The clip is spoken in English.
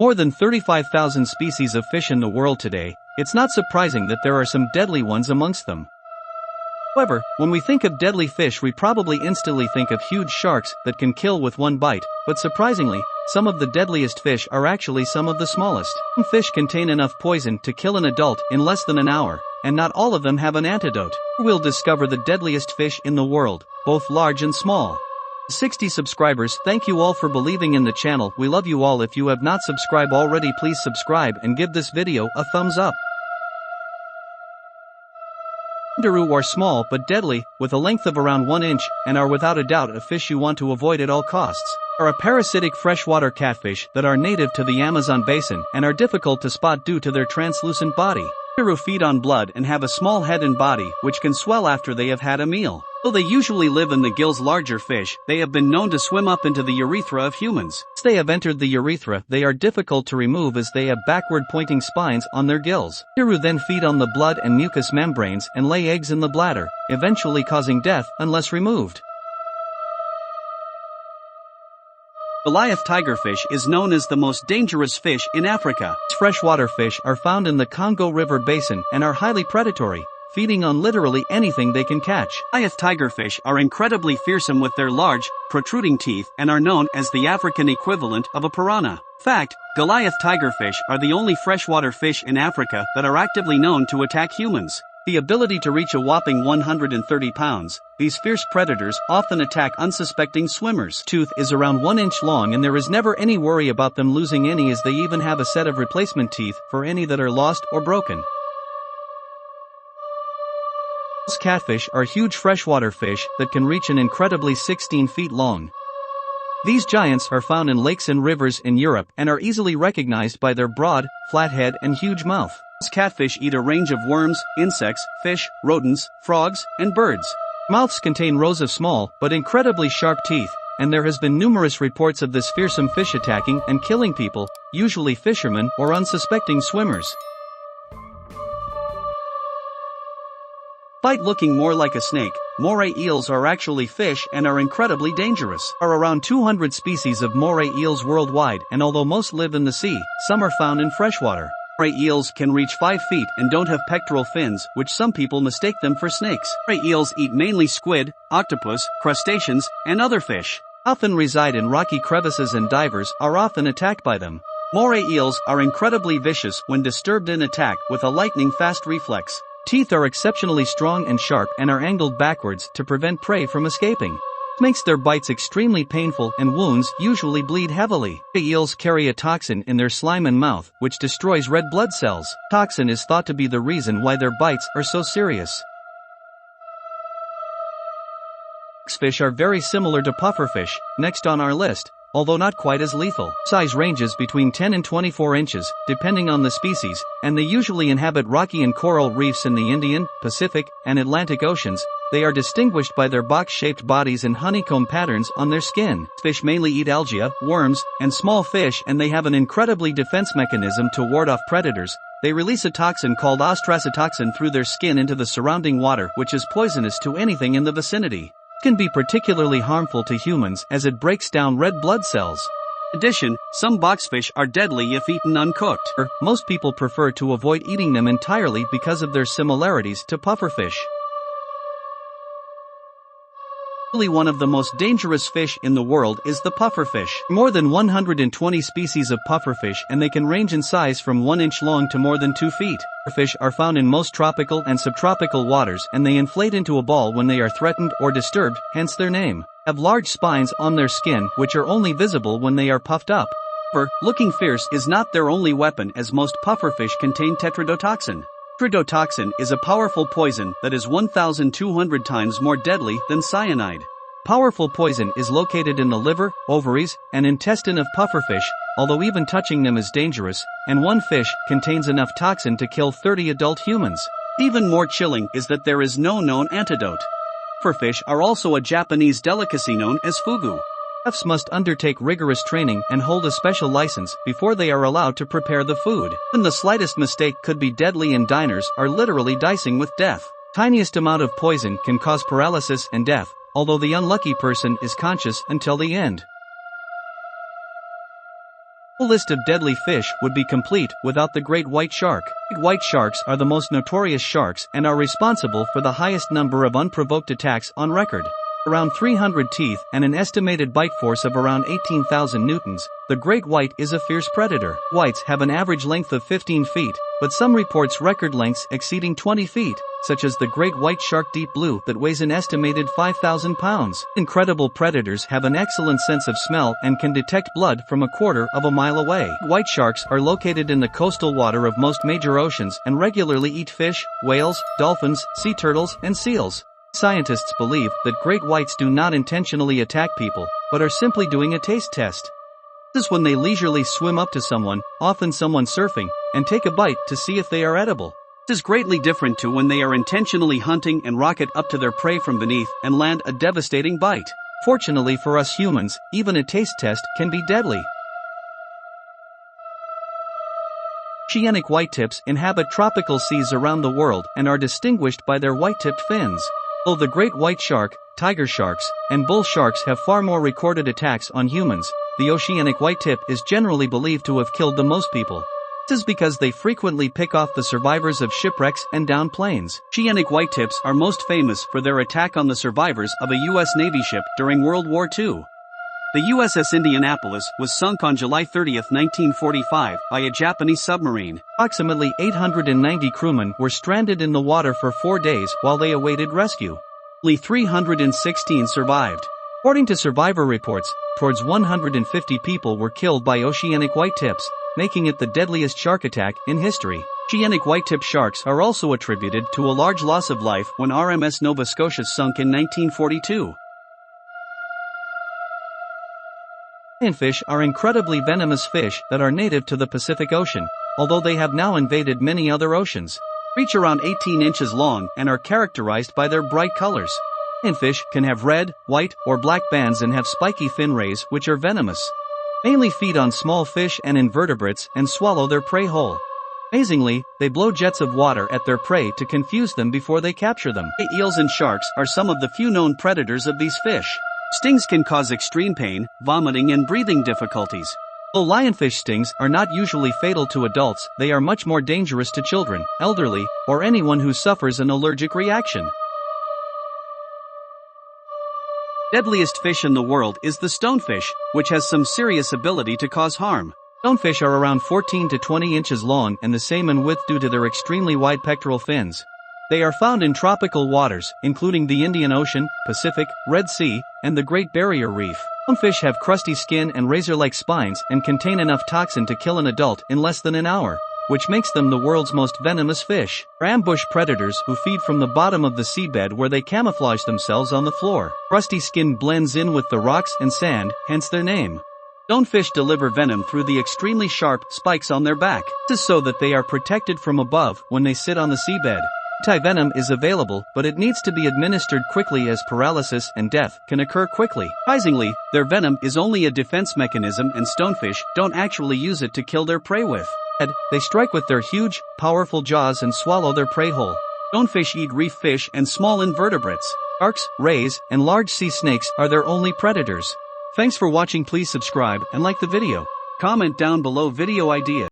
More than 35,000 species of fish in the world today, it's not surprising that there are some deadly ones amongst them. However, when we think of deadly fish, we probably instantly think of huge sharks that can kill with one bite, but surprisingly, some of the deadliest fish are actually some of the smallest. Some fish contain enough poison to kill an adult in less than an hour, and not all of them have an antidote. We'll discover the deadliest fish in the world, both large and small. 60 subscribers, thank you all for believing in the channel. We love you all. If you have not subscribed already, please subscribe and give this video a thumbs up. Kangaroo are small but deadly, with a length of around 1 inch, and are without a doubt a fish you want to avoid at all costs. Are a parasitic freshwater catfish that are native to the Amazon basin and are difficult to spot due to their translucent body. Kangaroo feed on blood and have a small head and body which can swell after they have had a meal. Though they usually live in the gills larger fish, they have been known to swim up into the urethra of humans. Once they have entered the urethra, they are difficult to remove as they have backward-pointing spines on their gills. Kangaroo then feed on the blood and mucous membranes and lay eggs in the bladder, eventually causing death unless removed. Goliat tigerfish is known as the most dangerous fish in Africa. Freshwater fish are found in the Congo River basin and are highly predatory, feeding on literally anything they can catch. Goliat tigerfish are incredibly fearsome with their large, protruding teeth and are known as the African equivalent of a piranha. Fact, Goliat tigerfish are the only freshwater fish in Africa that are actively known to attack humans. The ability to reach a whopping 130 pounds, these fierce predators often attack unsuspecting swimmers. Tooth is around 1 inch long and there is never any worry about them losing any, as they even have a set of replacement teeth for any that are lost or broken. Wels catfish are huge freshwater fish that can reach an incredibly 16 feet long. These giants are found in lakes and rivers in Europe and are easily recognized by their broad, flat head and huge mouth. Wels catfish eat a range of worms, insects, fish, rodents, frogs, and birds. Mouths contain rows of small but incredibly sharp teeth, and there has been numerous reports of this fearsome fish attacking and killing people, usually fishermen or unsuspecting swimmers. Despite looking more like a snake, moray eels are actually fish and are incredibly dangerous. There are around 200 species of moray eels worldwide, and although most live in the sea, some are found in freshwater. Moray eels can reach 5 feet and don't have pectoral fins, which some people mistake them for snakes. Moray eels eat mainly squid, octopus, crustaceans, and other fish. Often reside in rocky crevices and divers are often attacked by them. Moray eels are incredibly vicious when disturbed and attack with a lightning-fast reflex. Teeth are exceptionally strong and sharp and are angled backwards to prevent prey from escaping. This makes their bites extremely painful and wounds usually bleed heavily. Eels carry a toxin in their slime and mouth which destroys red blood cells. Toxin is thought to be the reason why their bites are so serious. Fish are very similar to pufferfish, next on our list, although not quite as lethal. Size ranges between 10 and 24 inches, depending on the species, and they usually inhabit rocky and coral reefs in the Indian, Pacific, and Atlantic Oceans. They are distinguished by their box-shaped bodies and honeycomb patterns on their skin. Fish mainly eat algae, worms, and small fish, and they have an incredibly defense mechanism to ward off predators. They release a toxin called ostracotoxin through their skin into the surrounding water, which is poisonous to anything in the vicinity. Can be particularly harmful to humans as it breaks down red blood cells. In addition, some boxfish are deadly if eaten uncooked. Most people prefer to avoid eating them entirely because of their similarities to pufferfish. One of the most dangerous fish in the world is the pufferfish. More than 120 species of pufferfish, and they can range in size from 1 inch long to more than 2 feet. Pufferfish are found in most tropical and subtropical waters, and they inflate into a ball when they are threatened or disturbed, hence their name. Have large spines on their skin which are only visible when they are puffed up. However, looking fierce is not their only weapon, as most pufferfish contain tetrodotoxin. Tetrodotoxin is a powerful poison that is 1,200 times more deadly than cyanide. Powerful poison is located in the liver, ovaries, and intestine of pufferfish, although even touching them is dangerous, and one fish contains enough toxin to kill 30 adult humans. Even more chilling is that there is no known antidote. Pufferfish are also a Japanese delicacy known as fugu. Chefs must undertake rigorous training and hold a special license before they are allowed to prepare the food. Even the slightest mistake could be deadly, and diners are literally dicing with death. Tiniest amount of poison can cause paralysis and death, although the unlucky person is conscious until the end. The list of deadly fish would be complete without the great white shark. White sharks are the most notorious sharks and are responsible for the highest number of unprovoked attacks on record. Around 300 teeth and an estimated bite force of around 18,000 newtons, the great white is a fierce predator. Whites have an average length of 15 feet, but some reports record lengths exceeding 20 feet, such as the great white shark deep blue that weighs an estimated 5,000 pounds. Incredible predators have an excellent sense of smell and can detect blood from a quarter of a mile away. White sharks are located in the coastal water of most major oceans and regularly eat fish, whales, dolphins, sea turtles, and seals. Scientists believe that great whites do not intentionally attack people, but are simply doing a taste test. This is when they leisurely swim up to someone, often someone surfing, and take a bite to see if they are edible. This is greatly different to when they are intentionally hunting and rocket up to their prey from beneath and land a devastating bite. Fortunately for us humans, even a taste test can be deadly. Oceanic whitetips inhabit tropical seas around the world and are distinguished by their white-tipped fins. Though the great white shark, tiger sharks, and bull sharks have far more recorded attacks on humans, the oceanic whitetip is generally believed to have killed the most people. This is because they frequently pick off the survivors of shipwrecks and downed planes. Oceanic whitetips are most famous for their attack on the survivors of a U.S. Navy ship during World War II. The USS Indianapolis was sunk on July 30, 1945, by a Japanese submarine. Approximately 890 crewmen were stranded in the water for 4 days while they awaited rescue. Only 316 survived. According to survivor reports, towards 150 people were killed by oceanic whitetips, making it the deadliest shark attack in history. Oceanic whitetip sharks are also attributed to a large loss of life when RMS Nova Scotia sunk in 1942. Lionfish are incredibly venomous fish that are native to the Pacific Ocean, although they have now invaded many other oceans. They reach around 18 inches long and are characterized by their bright colors. Lionfish can have red, white, or black bands and have spiky fin rays which are venomous. Mainly feed on small fish and invertebrates and swallow their prey whole. Amazingly, they blow jets of water at their prey to confuse them before they capture them. Eels and sharks are some of the few known predators of these fish. Stings can cause extreme pain, vomiting, and breathing difficulties. Though lionfish stings are not usually fatal to adults, they are much more dangerous to children, elderly, or anyone who suffers an allergic reaction. Deadliest fish in the world is the stonefish, which has some serious ability to cause harm. Stonefish are around 14 to 20 inches long and the same in width due to their extremely wide pectoral fins. They are found in tropical waters, including the Indian Ocean, Pacific, Red Sea, and the Great Barrier Reef. Stonefish have crusty skin and razor-like spines and contain enough toxin to kill an adult in less than an hour, which makes them the world's most venomous fish. They're ambush predators who feed from the bottom of the seabed where they camouflage themselves on the floor. Crusty skin blends in with the rocks and sand, hence their name. Stonefish deliver venom through the extremely sharp spikes on their back. This is so that they are protected from above when they sit on the seabed. Antivenom is available, but it needs to be administered quickly as paralysis and death can occur quickly. Surprisingly, their venom is only a defense mechanism and stonefish don't actually use it to kill their prey with. Instead, they strike with their huge, powerful jaws and swallow their prey whole. Stonefish eat reef fish and small invertebrates. Sharks, rays, and large sea snakes are their only predators. Thanks for watching. Please subscribe and like the video. Comment down below video idea.